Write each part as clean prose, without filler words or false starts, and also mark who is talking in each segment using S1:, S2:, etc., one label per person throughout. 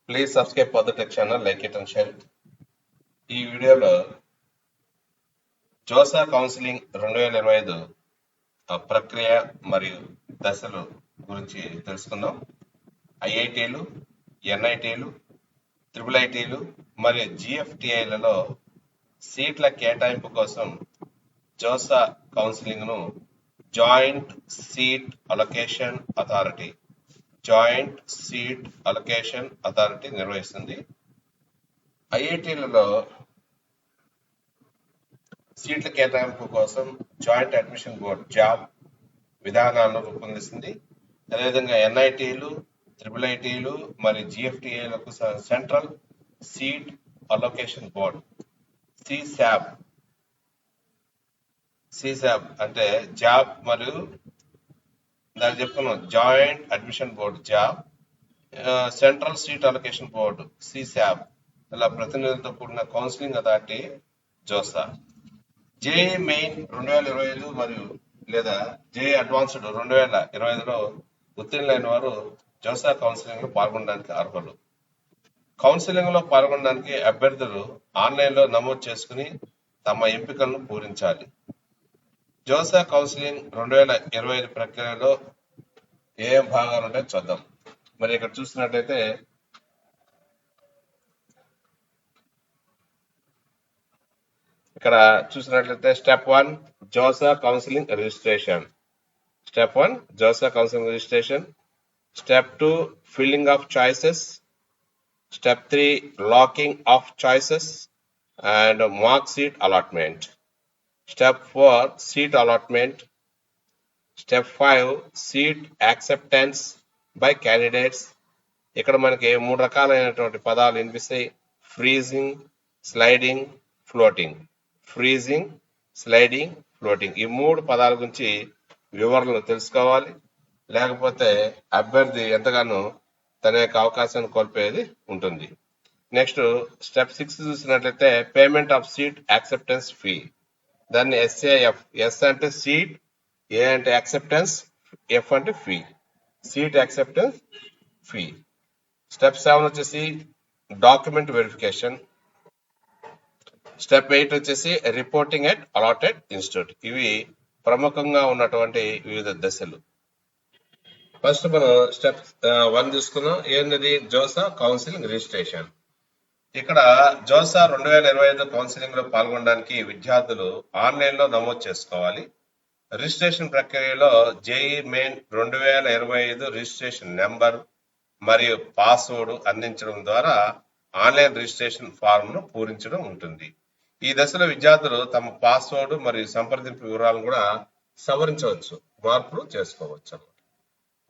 S1: Please subscribe for the tech channel, like it and share it. ఈ వీడియోలో JoSAA counselling 2025 ప్రక్రియ మరియు దశలు గురించి తెలుసుకుందాం. ఐఐటీలు, ఎన్ఐటీలు, ట్రిపుల్ ఐటీలు మరియు జిఎఫ్టిఐలలో సీట్ల కేటాయింపు కోసం జోసా కౌన్సిలింగ్ ను జాయింట్ సీట్ అలొకేషన్ అథారిటీ నిర్వహిస్తుంది. ఐఐటీలలో సీట్ల కేటాయింపు కోసం జాయింట్ అడ్మిషన్ బోర్డ్ జాబ్ విధానాలను రూపొందిస్తుంది. అదేవిధంగా ఎన్ఐటీలు, ట్రిపుల్ ఐటీలు మరియు జిఎఫ్టిఐలకు central seat allocation board CSAB అంటే జాబ్ మరియు దాన్ని చెప్పుకున్నాం joint admission board JAB, central seat allocation board CSAB ఇలా ప్రతినిధులతో కూడిన counselling authority JoSAA. JEE main 2025 మరియు లేదా జేఈ అడ్వాన్స్డ్ 2025లో ఉత్తీర్ణులైన వారు జోసా కౌన్సిలింగ్ లో పాల్గొనడానికి అర్హులు. కౌన్సిలింగ్ లో పాల్గొనడానికి అభ్యర్థులు ఆన్లైన్ లో నమోదు చేసుకుని తమ ఎంపికలను పూరించాలి. జోసా కౌన్సిలింగ్ 2025 ప్రక్రియలో ఏం భాగాలు ఉంటాయో చూద్దాం. మరి ఇక్కడ చూసినట్లయితే step 1 JoSAA counselling registration. Step 2 filling of choices. Step 3 locking of choices and mark seat allotment. Step 4 seat allotment. Step 5 seat acceptance by candidates. ఇక్కడ మనకి 3 రకాలైనటువంటి పదాలు వినిపిస్తాయి: ఫ్రీజింగ్, స్లైడింగ్, ఫ్లోటింగ్. ఈ 3 పదాల గురించి వివరణలు తెలుసుకోవాలి, లేకపోతే అభ్యర్థి ఎంతగానో తన యొక్క అవకాశాన్ని కోల్పోయేది ఉంటుంది. నెక్స్ట్ స్టెప్ 6 చూసినట్లయితే payment of seat acceptance fee. దాన్ని ఎస్ఏఎఫ్. ఎస్ అంటే సీట్, ఏ అంటే యాక్సెప్టెన్స్, ఎఫ్ అంటే fee. Seat acceptance fee. Step 7 వచ్చేసి డాక్యుమెంట్ వెరిఫికేషన్. స్టెప్ 8 వచ్చేసి రిపోర్టింగ్ ఎట్ అలాటెడ్ ఇన్స్టిట్యూట్. ఇవి ప్రముఖంగా ఉన్నటువంటి వివిధ దశలు. ఫస్ట్ మనం స్టెప్ 1 చూసుకున్నాం. ఏంటది? JoSAA counselling registration. ఇక్కడ జోసా 2025 కౌన్సిలింగ్ లో పాల్గొనడానికి విద్యార్థులు ఆన్లైన్ లో నమోదు చేసుకోవాలి. రిజిస్ట్రేషన్ ప్రక్రియలో జేఈ మెయిన్ 2025 రిజిస్ట్రేషన్ నెంబర్ మరియు పాస్వర్డ్ అందించడం ద్వారా ఆన్లైన్ రిజిస్ట్రేషన్ ఫారం ను పూరించడం ఉంటుంది. ఈ దశలో విద్యార్థులు తమ పాస్వర్డ్ మరియు సంప్రదింపు వివరాలను కూడా సవరించవచ్చు, మార్పులు చేసుకోవచ్చు.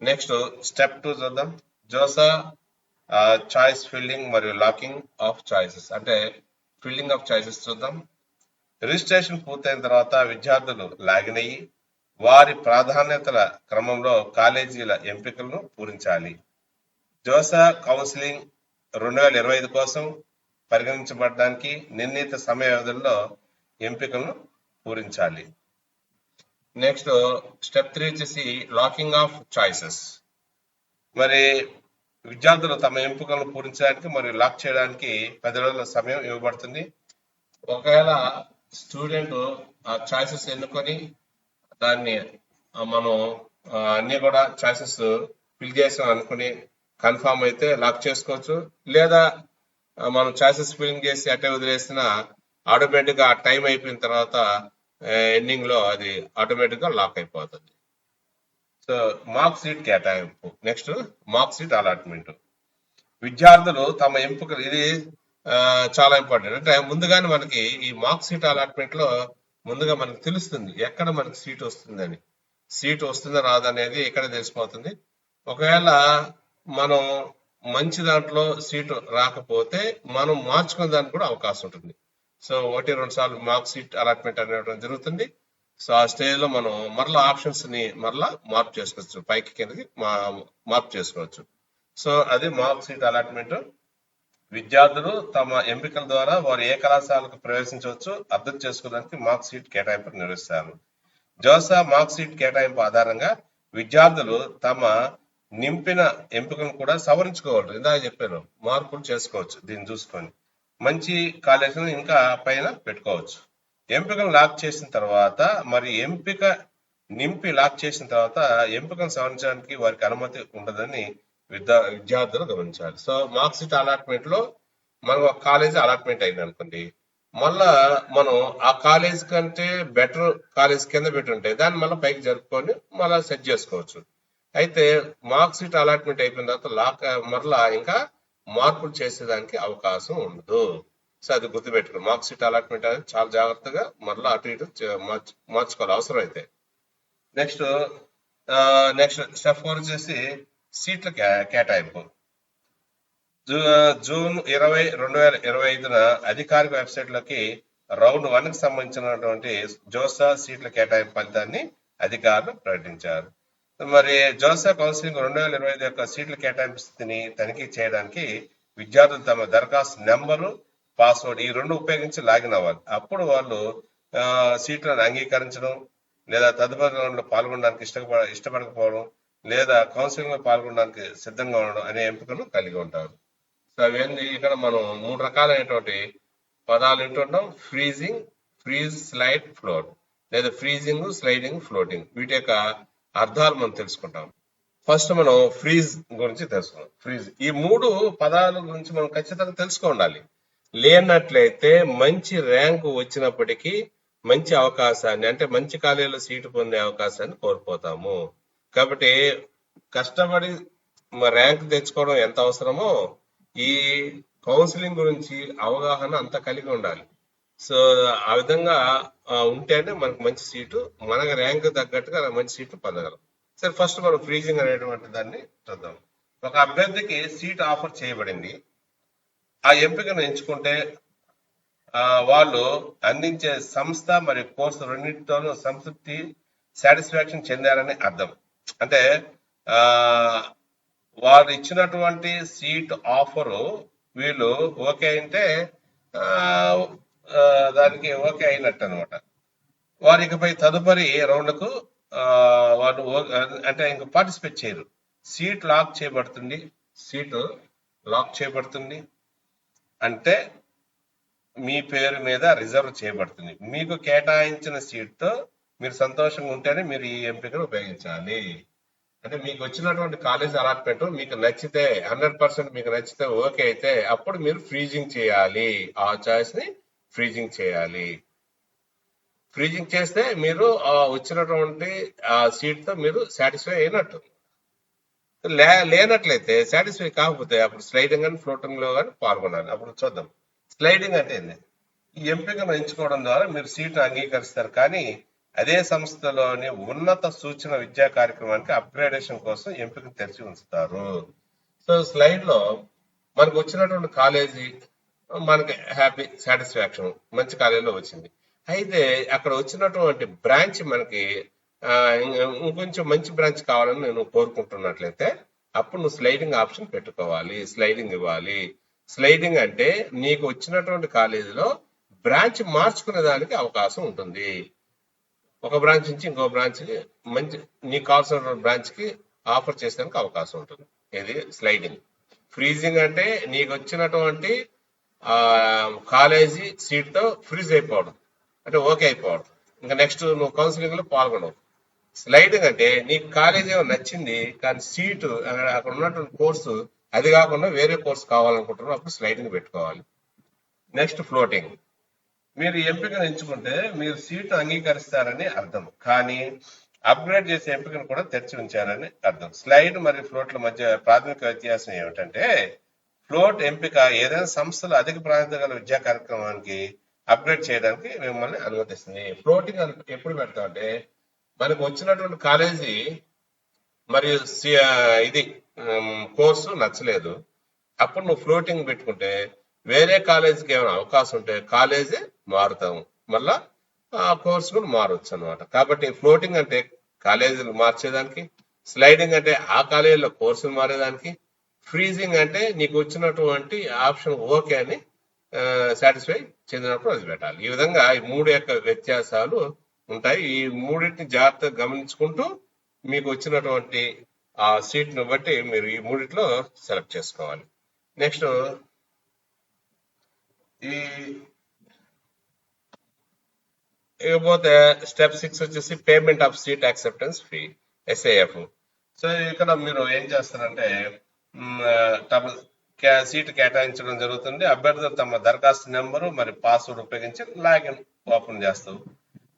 S1: నెక్స్ట్ స్టెప్ 2 చూద్దాం. జోసా చాయిస్ ఫిల్లింగ్ మరియు లాకింగ్ ఆఫ్ చాయిసెస్. అంటే ఫిల్లింగ్ ఆఫ్ చాయిసెస్ చూద్దాం. రిజిస్ట్రేషన్ పూర్తయిన తర్వాత విద్యార్థులు లాగిన్ అయ్యి వారి ప్రాధాన్యతల క్రమంలో కాలేజీల ఎంపికలను పూరించాలి. జోసా కౌన్సిలింగ్ 2025 కోసం పరిగణించబడడానికి నిర్ణీత సమయ వ్యవధిలో ఎంపికలను పూరించాలి. నెక్స్ట్ స్టెప్ 3 వచ్చేసి లాకింగ్ ఆఫ్ చాయిసెస్. మరి విద్యార్థులు తమ ఎంపికలను పూరించడానికి మరియు లాక్ చేయడానికి 10 రోజుల సమయం ఇవ్వబడుతుంది. ఒకవేళ స్టూడెంట్ ఆ చాయిసెస్ ఎన్నుకొని దాన్ని మనం అన్ని కూడా చాయిసెస్ ఫిల్ చేసాం అనుకుని కన్ఫామ్ అయితే లాక్ చేసుకోవచ్చు. లేదా మనం చాయిసెస్ ఫిల్ చేసి అట్టే వదిలేసిన ఆటోమేటిక్ గా ఆ టైం అయిపోయిన తర్వాత ఎండింగ్ లో అది ఆటోమేటిక్ గా లాక్ అయిపోతుంది. సో మార్క్ సీట్ కేటాయింపు. Next mark seat allotment. విద్యార్థులు తమ ఎంపికలు, ఇది చాలా ఇంపార్టెంట్. అంటే ముందుగానే మనకి ఈ మార్క్ సీట్ అలాట్మెంట్ లో ముందుగా మనకు తెలుస్తుంది ఎక్కడ మనకి సీట్ వస్తుందని. సీట్ వస్తుందా రాదనేది ఇక్కడ తెలిసిపోతుంది. ఒకవేళ మనం మంచి దాంట్లో సీటు రాకపోతే మనం మార్చుకునే దానికి కూడా అవకాశం ఉంటుంది. సో 1-2 సార్లు మార్క్ సీట్ అలాట్మెంట్ అనేటువంటి జరుగుతుంది. సో ఆ స్టేజ్ లో మనం మరలా ఆప్షన్స్ ని మరలా మార్పు చేసుకోవచ్చు, పైకి కిందకి మార్పు చేసుకోవచ్చు. సో అది మార్క్ సీట్ అలాట్మెంట్. విద్యార్థులు తమ ఎంపికల ద్వారా వారు ఏ కళాశాలకు ప్రవేశించవచ్చు అర్థం చేసుకోవడానికి మార్క్ సీట్ కేటాయింపు నిర్వహిస్తారు. జోసా మార్క్ సీట్ కేటాయింపు ఆధారంగా విద్యార్థులు తమ నింపిన ఎంపికను కూడా సవరించుకోవాలి. ఇందాక చెప్పాను, మార్పులు చేసుకోవచ్చు. దీన్ని చూసుకొని మంచి కాలేజీని ఇంకా పైన పెట్టుకోవచ్చు. ఎంపికను లాక్ చేసిన తర్వాత మరి ఎంపిక నింపి లాక్ చేసిన తర్వాత ఎంపికను సవరించడానికి వారికి అనుమతి ఉండదని విద్యార్థులు గమనించాలి. సో మార్క్స్ షీట్ అలాట్మెంట్ లో మనం ఒక కాలేజీ అలాట్మెంట్ అయింది అనుకోండి, మళ్ళా మనం ఆ కాలేజ్ కంటే బెటర్ కాలేజ్ కింద పెట్టుంటే దాన్ని మళ్ళీ పైకి జరుపుకొని మళ్ళీ సెట్ చేసుకోవచ్చు. అయితే మార్క్స్ షీట్ అలాట్మెంట్ అయిపోయిన తర్వాత మరలా ఇంకా మార్పులు చేసేదానికి అవకాశం ఉండదు. సో అది గుర్తుపెట్టుకోండి. మార్క్స్ షీట్ అలాట్మెంట్ అనేది చాలా జాగ్రత్తగా మరలా అటు ఇటు మార్చుకోవాలి అవసరం అయితే. నెక్స్ట్ స్టెప్ 4 వచ్చేసి సీట్ల కేటాయింపు. జూన్ 20, 2025 అధికారిక వెబ్సైట్ లోకి రౌండ్ 1 కి సంబంధించినటువంటి జోసా సీట్ల కేటాయింపు ఫలితాన్ని అధికారులు ప్రకటించారు. మరి జోసా కౌన్సిలింగ్ 2025 యొక్క సీట్ల కేటాయింపు స్థితిని తనిఖీ చేయడానికి విద్యార్థులు తమ దరఖాస్తు నెంబరు, పాస్వర్డ్ ఈ రెండు ఉపయోగించి లాగిన్ అవ్వాలి. అప్పుడు వాళ్ళు సీట్లను అంగీకరించడం లేదా తదుపరి రౌండ్ లో పాల్గొనడానికి ఇష్టపడకపోవడం లేదా కౌన్సిలింగ్ లో పాల్గొనడానికి సిద్ధంగా ఉండడం అనే ఎంపికను కలిగి ఉంటారు. సో అవన్నీ ఇక్కడ మనం 3 రకాలైనటువంటి పదాలు వింటుంటాం. ఫ్రీజింగ్, ఫ్రీజ్, స్లైడ్, ఫ్లోట్, లేదా ఫ్రీజింగ్, స్లైడింగ్, ఫ్లోటింగ్. వీటి యొక్క అర్థాలు మనం తెలుసుకుంటాం. ఫస్ట్ మనం ఫ్రీజ్ గురించి తెలుసుకుందాం. ఫ్రీజ్, ఈ 3 పదాల గురించి మనం ఖచ్చితంగా తెలుసుకోవాలి. లేనట్లయితే మంచి ర్యాంకు వచ్చినప్పటికీ మంచి అవకాశాన్ని, అంటే మంచి కాలేజీలో సీటు పొందే అవకాశాన్ని కోల్పోతాము. కాబట్టి కష్టపడి ర్యాంక్ తెచ్చుకోవడం ఎంత అవసరమో ఈ కౌన్సిలింగ్ గురించి అవగాహన అంత కలిగి ఉండాలి. సో ఆ విధంగా ఉంటేనే మనకు మంచి సీటు, మనకు ర్యాంక్ తగ్గట్టుగా మంచి సీటు పొందగలం. సరే, ఫస్ట్ మనం ఫ్రీజింగ్ అనేటువంటి దాన్ని చూద్దాం. ఒక అభ్యర్థికి సీట్ ఆఫర్ చేయబడింది. ఆ ఎంపికను ఎంచుకుంటే వాళ్ళు అందించే సంస్థ మరియు కోర్సు రెండింటితోనూ సంతృప్తి, సాటిస్ఫాక్షన్ చెందారని అర్థం. అంటే వారు ఇచ్చినటువంటి సీట్ ఆఫరు వీళ్ళు ఓకే అంటే దానికి ఓకే అయినట్టు అనమాట. వారు ఇకపై తదుపరి రౌండ్కు వాళ్ళు అంటే ఇంకా పార్టిసిపేట్ చేయరు. సీట్ లాక్ చేయబడుతుంది. సీటు లాక్ చేయబడుతుంది అంటే మీ పేరు మీద రిజర్వ్ చేయబడుతుంది. మీకు కేటాయించిన సీట్తో మీరు సంతోషంగా ఉంటేనే మీరు ఈ ఎంపికను ఉపయోగించాలి. అంటే మీకు వచ్చినటువంటి కాలేజ్ అలాట్మెంట్ మీకు నచ్చితే 100% మీకు నచ్చితే ఓకే అయితే అప్పుడు మీరు ఫ్రీజింగ్ చేయాలి. ఆ చాయిస్ ని ఫ్రీజింగ్ చేయాలి. ఫ్రీజింగ్ చేస్తే మీరు వచ్చినటువంటి ఆ సీట్ తో మీరు సాటిస్ఫై అయినట్టు. లేనట్లయితే, సాటిస్ఫై కాకపోతే అప్పుడు స్లైడింగ్ కానీ ఫ్లోటింగ్ లో కానీ పాల్గొనాలి. అప్పుడు చూద్దాం. స్లైడింగ్ అంటే ఏంది? ఈ ఎంపికను ఎంచుకోవడం ద్వారా మీరు సీటు అంగీకరిస్తారు, కానీ అదే సంస్థలోని ఉన్నత సూచన విద్యా కార్యక్రమానికి అప్గ్రేడేషన్ కోసం ఎంపిక తెరిచి ఉంచుతారు. సో స్లైడ్ లో మనకు వచ్చినటువంటి కాలేజీ మనకి హ్యాపీ, సాటిస్ఫాక్షన్, మంచి కాలేజీలో వచ్చింది. అయితే అక్కడ వచ్చినటువంటి బ్రాంచ్ మనకి ఇంకొంచెం మంచి బ్రాంచ్ కావాలని నేను కోరుకుంటున్నట్లయితే అప్పుడు నువ్వు స్లైడింగ్ ఆప్షన్ పెట్టుకోవాలి, స్లైడింగ్ ఇవ్వాలి. స్లైడింగ్ అంటే నీకు వచ్చినటువంటి కాలేజీలో బ్రాంచ్ మార్చుకునే దానికి అవకాశం ఉంటుంది. ఒక బ్రాంచ్ నుంచి ఇంకో బ్రాంచ్ కి మంచి నీకు కావాల్సిన బ్రాంచ్ కి ఆఫర్ చేసేందుకు అవకాశం ఉంటుంది. ఇది స్లైడింగ్. ఫ్రీజింగ్ అంటే నీకు వచ్చినటువంటి కాలేజీ సీట్ తో ఫ్రీజ్ అయిపోవడం, అంటే ఓకే అయిపోవడం, ఇంకా నెక్స్ట్ నువ్వు కౌన్సిలింగ్ లో పాల్గొనవు. స్లైడింగ్ అంటే నీకు కాలేజీ నచ్చింది కానీ సీటు అక్కడ ఉన్నటువంటి కోర్సు అది కాకుండా వేరే కోర్సు కావాలనుకుంటున్నావు, అప్పుడు స్లైడింగ్ పెట్టుకోవాలి. Next floating. మీరు ఎంపికను ఎంచుకుంటే మీరు సీటు అంగీకరిస్తారని అర్థం, కానీ అప్గ్రేడ్ చేసే ఎంపికను కూడా తెరిచి ఉంచారని అర్థం. స్లైడ్ మరియు ఫ్లోట్ల మధ్య ప్రాథమిక వ్యత్యాసం ఏమిటంటే, ఫ్లోట్ ఎంపిక ఏదైనా సంస్థలు అధిక ప్రాధాన్యత గల విద్యా కార్యక్రమానికి అప్గ్రేడ్ చేయడానికి మిమ్మల్ని అనుమతిస్తుంది. ఫ్లోటింగ్ ఎప్పుడు పెడతామంటే మనకు వచ్చినటువంటి కాలేజీ మరియు ఇది కోర్సు నచ్చలేదు, అప్పుడు నువ్వు ఫ్లోటింగ్ పెట్టుకుంటే వేరే కాలేజీకి ఏమైనా అవకాశం ఉంటే కాలేజీ మారుతాము, మళ్ళా ఆ కోర్సు కూడా మారవచ్చు అనమాట. కాబట్టి ఫ్లోటింగ్ అంటే కాలేజీలు మార్చేదానికి, స్లైడింగ్ అంటే ఆ కాలేజీలో కోర్సులు మారేదానికి, ఫ్రీజింగ్ అంటే నీకు వచ్చినటువంటి ఆప్షన్ ఓకే అని సాటిస్ఫై చెందినప్పుడు అది పెట్టాలి. ఈ విధంగా ఈ 3 యొక్క వ్యత్యాసాలు ఉంటాయి. ఈ 3టిని జాగ్రత్తగా గమనించుకుంటూ మీకు వచ్చినటువంటి ఆ సీట్ ను బట్టి మీరు ఈ మూడిట్లో సెలెక్ట్ చేసుకోవాలి. నెక్స్ట్ ఇకపోతే స్టెప్ 6 వచ్చేసి payment of seat acceptance fee, SAF. So ఇక్కడ మీరు ఏం చేస్తారంటే తమ సీట్ కేటాయించడం జరుగుతుంది. అభ్యర్థులు తమ దరఖాస్తు నెంబరు మరి పాస్వర్డ్ ఉపయోగించి ఓపెన్ చేస్తావు,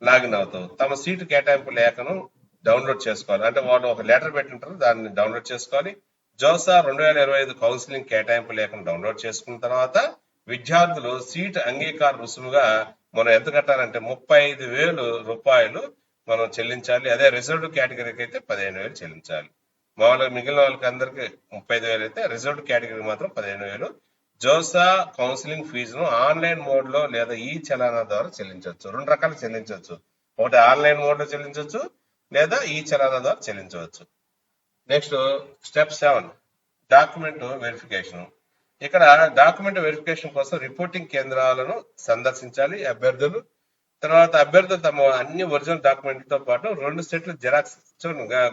S1: లాగిన్ అవుతావు. తమ సీటు కేటాయింపు లేఖను డౌన్లోడ్ చేసుకోవాలి. అంటే వాళ్ళు ఒక లెటర్ పెట్టింటారు, దాన్ని డౌన్లోడ్ చేసుకోవాలి. జోసా 2025 కౌన్సిలింగ్ కేటాయింపు లేఖను డౌన్లోడ్ చేసుకున్న తర్వాత విద్యార్థులు సీట్ అంగీకార రుసుముగా మనం ఎంత కట్టాలంటే 35,000 రూపాయలు మనం చెల్లించాలి. అదే రిజర్వ్డ్ కేటగిరీకి అయితే 15,000 చెల్లించాలి. మామూలుగా మిగిలిన వాళ్ళకి అందరికి 35,000 అయితే రిజర్వ్డ్ కేటగిరీ మాత్రం 15,000. జోసా కౌన్సిలింగ్ ఫీజును ఆన్లైన్ మోడ్ లో లేదా ఈ చలానా ద్వారా చెల్లించవచ్చు. 2 రకాలు చెల్లించవచ్చు. ఒకటి ఆన్లైన్ మోడ్ లో చెల్లించవచ్చు, లేదా ఈ చలానా ద్వారా చెల్లించవచ్చు. Next step 7 document verification. ఇక్కడ డాక్యుమెంట్ వెరిఫికేషన్ కోసం రిపోర్టింగ్ కేంద్రాలను సందర్శించాలి అభ్యర్థులు. తర్వాత అభ్యర్థులు తమ అన్ని ఒరిజినల్ డాక్యుమెంట్ తో పాటు 2 సెట్లు జెరాక్స్,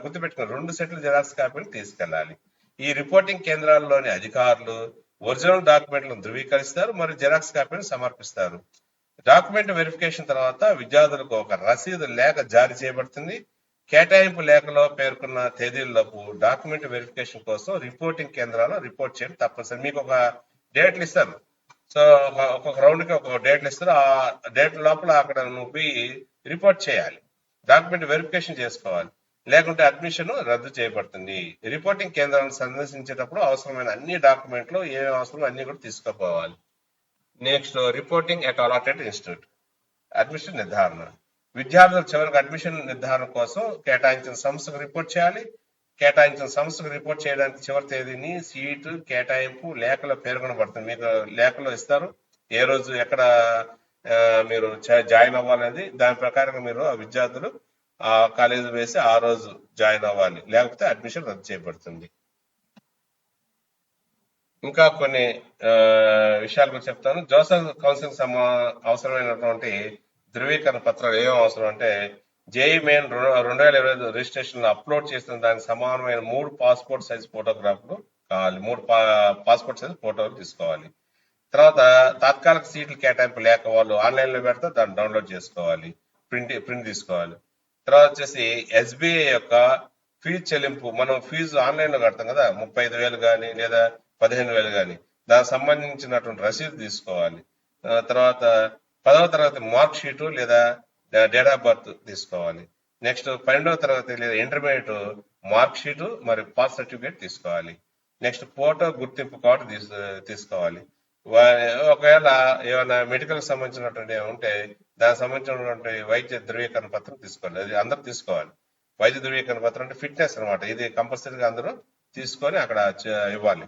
S1: గుర్తుపెట్టుకుని 2 సెట్లు జెరాక్స్ కాపీలు తీసుకెళ్లాలి. ఈ రిపోర్టింగ్ కేంద్రాల్లోని అధికారులు ఒరిజినల్ డాక్యుమెంట్లను ధృవీకరిస్తారు మరియు జెరాక్స్ కాపీలను సమర్పిస్తారు. డాక్యుమెంట్ వెరిఫికేషన్ తర్వాత విద్యార్థులకు ఒక రసీదు లేఖ జారీ చేయబడుతుంది. కేటాయింపు లేఖలో పేర్కొన్న తేదీలలోపు డాక్యుమెంట్ వెరిఫికేషన్ కోసం రిపోర్టింగ్ కేంద్రాల్లో రిపోర్ట్ చేయడం తప్పనిసరి. మీకు ఒక డేట్లు ఇస్తారు. సో ఒక్కొక్క రౌండ్ కి ఒక డేట్లు ఇస్తారు. ఆ డేట్ లోపల అక్కడ నువ్వు రిపోర్ట్ చేయాలి, డాక్యుమెంట్ వెరిఫికేషన్ చేసుకోవాలి, లేకుంటే అడ్మిషన్ రద్దు చేయబడుతుంది. రిపోర్టింగ్ కేంద్రాలను సందర్శించేటప్పుడు అవసరమైన అన్ని డాక్యుమెంట్లు ఏమేమి అవసరం అన్ని కూడా తీసుకుపోవాలి. Next reporting at allotted institute, admission నిర్ధారణ. విద్యార్థులు చివరికి అడ్మిషన్ నిర్ధారణ కోసం కేటాయించిన సంస్థకు రిపోర్ట్ చేయాలి. కేటాయించిన సంస్థకు రిపోర్ట్ చేయడానికి చివరి తేదీని సీటు కేటాయింపు లేఖలో పేర్కొనబడుతుంది. మీకు లేఖలో ఇస్తారు ఏ రోజు ఎక్కడ మీరు జాయిన్ అవ్వాలనేది. దాని ప్రకారంగా మీరు ఆ విద్యార్థులు ఆ కాలేజీ వేసి ఆ రోజు జాయిన్ అవ్వాలి, లేకపోతే అడ్మిషన్ రద్దు చేయబడుతుంది. ఇంకా కొన్ని విషయాల గురించి చెప్తాను. జోసెఫ్ కౌన్సిలింగ్ అవసరమైనటువంటి ధృవీకరణ పత్రాలు ఏమేమి అవసరం అంటే జేఈ మెయిన్ 2025 రిజిస్ట్రేషన్ లో అప్లోడ్ చేసిన దానికి సమానమైన 3 పాస్పోర్ట్ సైజ్ ఫోటోగ్రాఫ్లు కావాలి. 3 పాస్పోర్ట్ సైజ్ ఫోటోలు తీసుకోవాలి. తర్వాత తాత్కాలిక సీట్లు కేటాయింపు లేక వాళ్ళు ఆన్లైన్ లో పెడితే దాన్ని డౌన్లోడ్ చేసుకోవాలి, ప్రింట్ తీసుకోవాలి. తర్వాత వచ్చేసి SBI యొక్క ఫీజు చెల్లింపు. మనం ఫీజు ఆన్లైన్ లో కడతాం కదా, 35,000 కానీ లేదా 15,000 కానీ, దానికి సంబంధించినటువంటి రసీదు తీసుకోవాలి. తర్వాత 10వ తరగతి మార్క్ షీటు లేదా డేట్ ఆఫ్ బర్త్ తీసుకోవాలి. నెక్స్ట్ 12వ తరగతి లేదా ఇంటర్మీడియట్ మార్క్ షీటు మరియు పాస్ సర్టిఫికేట్ తీసుకోవాలి. నెక్స్ట్ ఫోటో గుర్తింపు కార్డు తీసుకోవాలి. ఒకవేళ ఏమైనా మెడికల్ సంబంధించినటువంటి ఉంటే దానికి సంబంధించినటువంటి వైద్య ధృవీకరణ పత్రం తీసుకోవాలి. అది అందరూ తీసుకోవాలి. వైద్య ధృవీకరణ పత్రం అంటే ఫిట్నెస్ అనమాట. ఇది కంపల్సరీగా అందరూ తీసుకొని అక్కడ ఇవ్వాలి.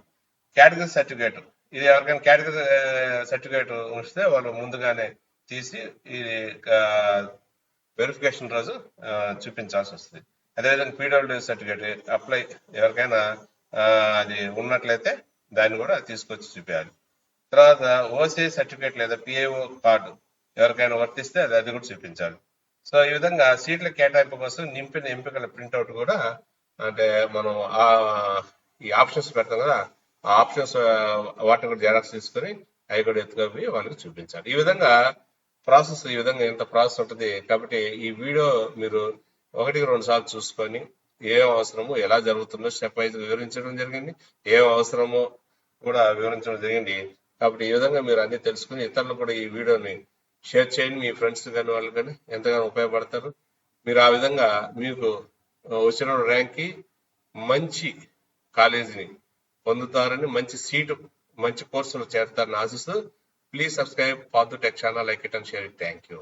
S1: కేటగిరీ సర్టిఫికేట్, ఇది ఎవరికైనా కేటగిరీ సర్టిఫికేట్ ఉంచితే వాళ్ళు ముందుగానే తీసి ఇది వెరిఫికేషన్ రోజు చూపించాల్సి వస్తుంది. అదేవిధంగా PWD సర్టిఫికేట్ అప్లై ఎవరికైనా అది ఉన్నట్లయితే దాన్ని కూడా తీసుకొచ్చి చూపించాలి. తర్వాత OCI సర్టిఫికేట్ లేదా PIO కార్డు ఎవరికైనా వర్తిస్తే అది కూడా చూపించాలి. సో ఈ విధంగా సీట్ల కేటాయింపు కోసం నింపిన ఎంపికల ప్రింట్అవుట్ కూడా, అంటే మనం ఈ ఆప్షన్స్ పెడతాం కదా, ఆ ఆప్షన్స్ వాటిని కూడా జెరాక్స్ తీసుకొని అవి కూడా ఎత్తుకొని వాళ్ళకి చూపించాలి. ఈ విధంగా ప్రాసెస్, ఈ విధంగా ఎంత ప్రాసెస్ ఉంటుంది. కాబట్టి ఈ వీడియో మీరు 1-2 సార్లు చూసుకొని ఏం అవసరమో, ఎలా జరుగుతుందో స్టెప్ వైజ్ వివరించడం జరిగింది. ఏం అవసరమో కూడా వివరించడం జరిగింది. కాబట్టి ఈ విధంగా మీరు అన్ని తెలుసుకుని ఇతరులు కూడా ఈ వీడియోని షేర్ చేయండి. మీ ఫ్రెండ్స్ కానీ వాళ్ళు కానీ ఎంతగానో ఉపయోగపడతారు. మీరు ఆ విధంగా మీకు వచ్చిన ర్యాంక్కి మంచి కాలేజీని పొందుతారని, మంచి సీటు, మంచి కోర్సులు చేరుతారని ఆశిస్తూ, please subscribe Padu Tech channel, like it and share it. Thank you.